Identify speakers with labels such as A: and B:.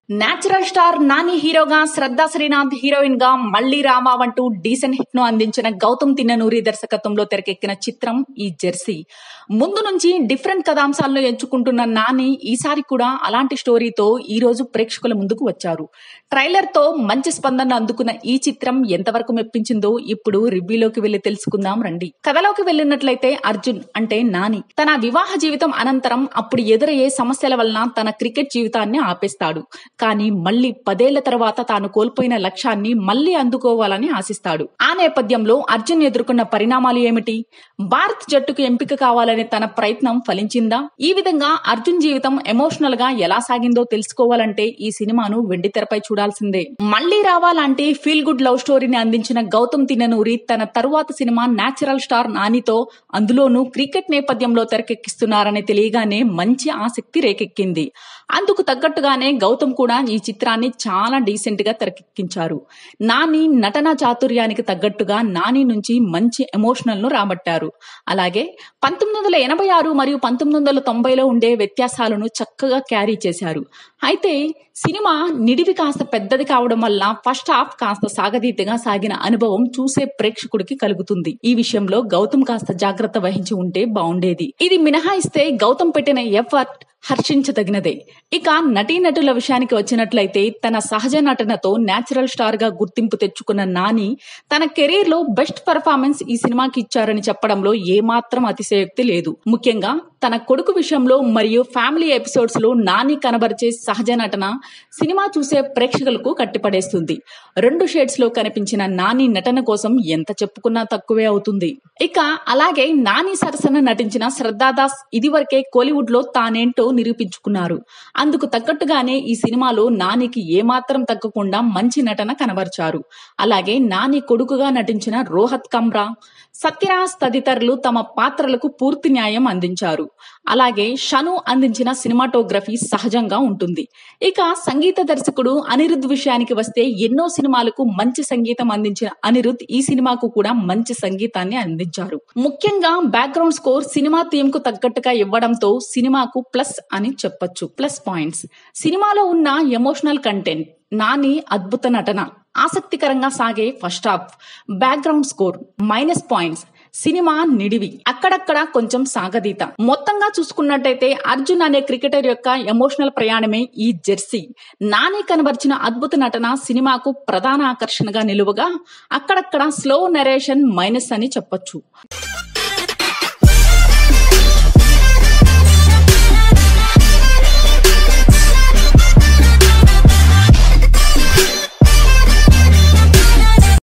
A: Natural star Nani హీరోగా, శ్రద్ధా Srinath heroine గా మళ్ళీ రామా అంటూ డీసెంట్ హిట్ ను అందించిన గౌతమ్ తిన్ననూరి దర్శకత్వంలో తెరకెక్కిన చిత్రం ఈ జెర్సీ. ముందు నుంచి డిఫరెంట్ కథాంశాలను ఎంచుకుంటున్న నాని ఈసారి కూడా అలాంటి స్టోరీతో ఈ రోజు ప్రేక్షకుల ముందుకు వచ్చారు. ట్రైలర్ తో మంచి స్పందన అందుకున్న ఈ చిత్రం ఎంతవరకు మెప్పించిందో ఇప్పుడు రివ్యూలోకి వెళ్లి తెలుసుకుందాం రండి. కథలోకి వెళ్ళినట్లయితే అర్జున్ అంటే నాని తన వివాహ జీవితం అనంతరం అప్పుడు ఎదురయ్యే సమస్యల వలన తన క్రికెట్ జీవితాన్ని ఆపేస్తాడు. కానీ మళ్లీ 10 ఏళ్ల తర్వాత తాను కోల్పోయిన లక్ష్యాన్ని మళ్లీ అందుకోవాలని ఆశిస్తాడు. ఆ నేపథ్యంలో అర్జున్ ఎదుర్కొన్న పరిణామాలు ఏమిటి? భారత్ జట్టుకు ఎంపిక కావాలనే తన ప్రయత్నం ఫలించిందా? ఈ విధంగా అర్జున్ జీవితం ఎమోషనల్ గా ఎలా సాగిందో తెలుసుకోవాలంటే ఈ సినిమాను వెండితెరపై చూడాల్సిందే. మళ్లీ రావాలంటే ఫీల్ గుడ్ లవ్ స్టోరీని అందించిన గౌతమ్ తిన్ననూరి తన తరువాత సినిమా నేచురల్ స్టార్ నానితో, అందులోనూ క్రికెట్ నేపథ్యంలో తెరకెక్కిస్తున్నారని తెలియగానే మంచి ఆసక్తి రేకెక్కింది. అందుకు తగ్గట్టుగానే గౌతమ్ కూడా ఈ చిత్రాన్ని చాలా డీసెంట్ గా తెరకెక్కించారు. నాని నటనా చాతుర్యానికి తగ్గట్టుగా నాని నుంచి మంచి ఎమోషనల్ ను రాబట్టారు. అలాగే 1986 మరియు 1990లో ఉండే వ్యత్యాసాలను చక్కగా క్యారీ చేశారు. అయితే సినిమా నిడివి కాస్త పెద్దది కావడం వల్ల ఫస్ట్ హాఫ్ కాస్త సాగతీతగా సాగిన అనుభవం చూసే ప్రేక్షకుడికి కలుగుతుంది. ఈ విషయంలో గౌతమ్ కాస్త జాగ్రత్త వహించి ఉంటే బాగుండేది. ఇది మినహాయిస్తే గౌతమ్ పెట్టిన ఎఫర్ట్ హర్షించదగినదే. ఇక నటీనటుల విషయానికి వచ్చినట్లయితే తన సహజ నటనతో నేచురల్ స్టార్ గా గుర్తింపు తెచ్చుకున్న నాని తన కెరీర్ లో బెస్ట్ పర్ఫార్మెన్స్ ఈ సినిమాకి ఇచ్చారని చెప్పడంలో ఏమాత్రం అతిశయోక్తి లేదు. ముఖ్యంగా తన కొడుకు విషయంలో మరియు ఫ్యామిలీ ఎపిసోడ్స్ లో నాని కనబరిచే సహజ నటన సినిమా చూసే ప్రేక్షకులకు కట్టిపడేస్తుంది. 2 షేడ్స్ లో కనిపించిన నాని నటన కోసం ఎంత చెప్పుకున్నా తక్కువే అవుతుంది. ఇక అలాగే నాని సరసన నటించిన శ్రద్ధాదాస్ ఇదివరకే కోలీవుడ్ లో తానేంటో నిరూపించుకున్నారు. అందుకు తగ్గట్టుగానే ఈ సినిమాలో నానికి ఏమాత్రం తగ్గకుండా మంచి నటన కనబరిచారు. అలాగే నాని కొడుకుగా నటించిన రోహత్ కమ్రా, సత్యరాజ్ తదితరులు తమ పాత్రలకు పూర్తి న్యాయం అందించారు. అలాగే షను అందించిన సినిమాటోగ్రఫీ సహజంగా ఉంటుంది. ఇక సంగీత దర్శకుడు అనిరుద్ విషయానికి వస్తే ఎన్నో సినిమాలకు మంచి సంగీతం అందించిన అనిరుద్ ఈ సినిమాకు కూడా మంచి సంగీతాన్ని అందించారు. ముఖ్యంగా బ్యాక్గ్రౌండ్ స్కోర్ సినిమా థీమ్ కు తగ్గట్టుగా ఇవ్వడంతో సినిమాకు ప్లస్ అని చెప్పొచ్చు. ప్లస్ పాయింట్స్: సినిమాలో ఉన్న ఎమోషనల్ కంటెంట్, నాని అద్భుత నటన, ఆసక్తికరంగా సాగే first half, background score. Minus points: cinema నిడివి, అక్కడక్కడ కొంచెం సాగదీత. మొత్తంగా చూసుకున్నట్టయితే అర్జున్ అనే క్రికెటర్ యొక్క ఎమోషనల్ ప్రయాణమే ఈ జెర్సీ. నాని కనబరిచిన అద్భుత నటన సినిమాకు ప్రధాన ఆకర్షణగా నిలువగా, అక్కడక్కడ స్లో నరేషన్ మైనస్ అని చెప్పొచ్చు.